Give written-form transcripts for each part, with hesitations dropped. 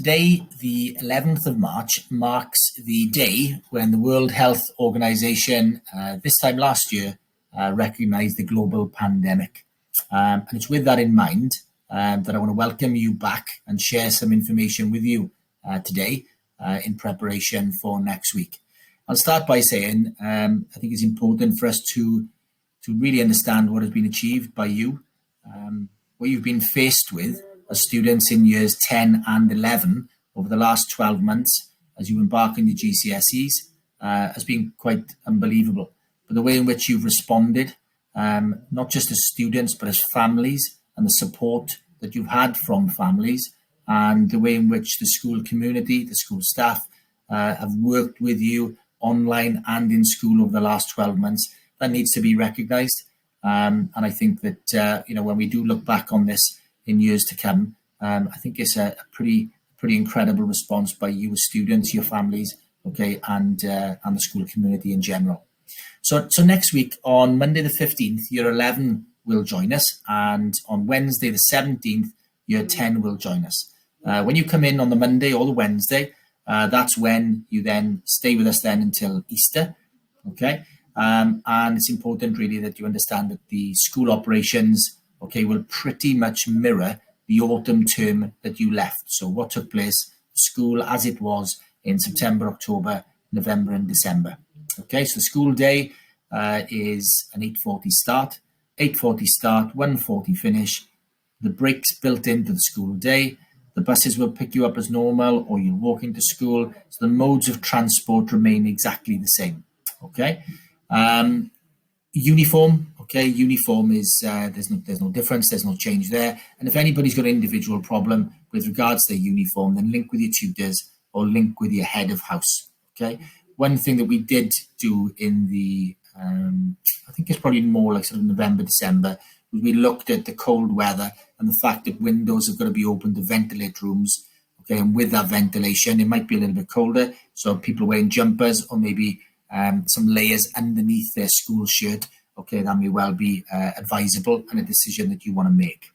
Today, the 11th of March, marks the day when the World Health Organization, this time last year, recognized the global pandemic. And it's with that in mind that I want to welcome you back and share some information with you today in preparation for next week. I'll start by saying I think it's important for us to really understand what has been achieved by you, what you've been faced with as students in years 10 and 11 over the last 12 months as you embark on your GCSEs has been quite unbelievable. But the way in which you've responded, not just as students, but as families, and the support that you've had from families, and the way in which the school community, the school staff have worked with you online and in school over the last 12 months, that needs to be recognised. And I think that, when we do look back on this in years to come, I think it's a pretty incredible response by you as students, your families, and the school community in general. So next week on Monday the 15th, year 11 will join us, and on Wednesday the 17th, year 10 will join us. When you come in on the Monday or the Wednesday, that's when you then stay with us then until Easter, and it's important really that you understand that the school operations will pretty much mirror the autumn term that you left. So what took place, school as it was in September, October, November and December. So the school day is an 8:40 start, 1:40 finish. The breaks built into the school day. The buses will pick you up as normal, or you'll walk into school. So the modes of transport remain exactly the same. Uniform. Uniform is there's no difference, there's no change there. And if anybody's got an individual problem with regards to their uniform, then link with your tutors or link with your head of house. One thing that we did do in the I think it's probably more like sort of November, December, was we looked at the cold weather and the fact that windows have got to be open to ventilate rooms. And with that ventilation, it might be a little bit colder. So people wearing jumpers or maybe some layers underneath their school shirt, that may well be advisable and a decision that you want to make.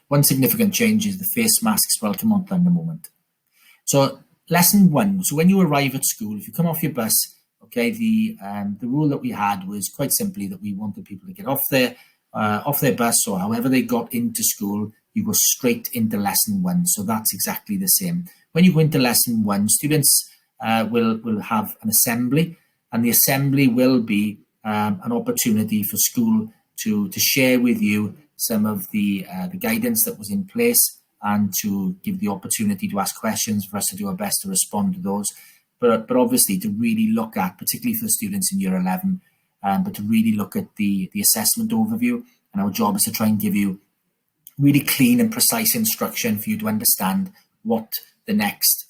One significant change is the face masks. Well, I'll come on to that in a moment. So lesson 1. So when you arrive at school, if you come off your bus, the rule that we had was quite simply that we wanted people to get off their bus, or however they got into school, you go straight into lesson 1. So that's exactly the same. When you go into lesson 1, students will have an assembly, and the assembly will be an opportunity for school to share with you some of the guidance that was in place, and to give the opportunity to ask questions for us to do our best to respond to those. But obviously to really look at, particularly for students in year 11, but to really look at the assessment overview. And our job is to try and give you really clean and precise instruction for you to understand what the next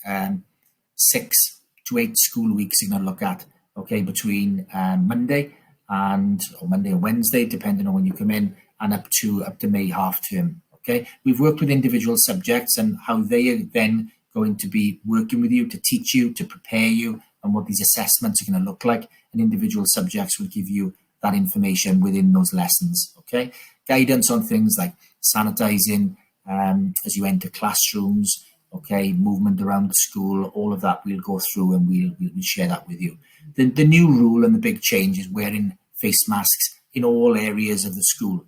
6 to 8 school weeks you're going to look at, between Monday or Wednesday, depending on when you come in, and up to May half term. We've worked with individual subjects and how they are then going to be working with you to teach you, to prepare you, and what these assessments are going to look like. And individual subjects will give you that information within those lessons. Guidance on things like sanitizing as you enter classrooms, movement around the school, all of that we'll go through, and we'll share that with you. The new rule and the big change is wearing face masks in all areas of the school,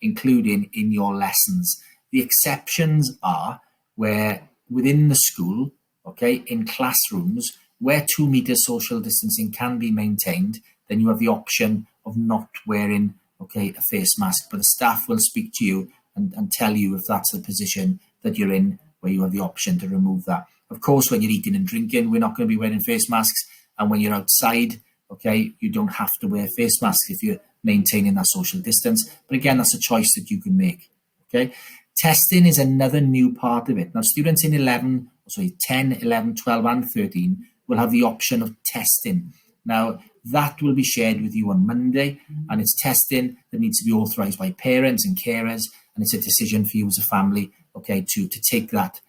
including in your lessons. The exceptions are where within the school, in classrooms, where 2 meter social distancing can be maintained, then you have the option of not wearing, a face mask, but the staff will speak to you and tell you if that's the position that you're in, where you have the option to remove that. Of course, when you're eating and drinking, we're not going to be wearing face masks. And when you're outside, you don't have to wear face masks if you're maintaining that social distance. But again, that's a choice that you can make. Testing is another new part of it. Now, students in 10, 11, 12 and 13 will have the option of testing. Now, that will be shared with you on Monday, and it's testing that needs to be authorised by parents and carers, and it's a decision for you as a family, to take that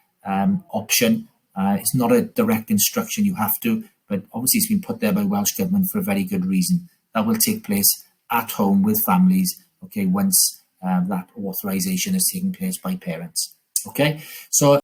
option. It's not a direct instruction you have to, but obviously it's been put there by Welsh Government for a very good reason. That will take place at home with families, once that authorisation has taken place by parents. So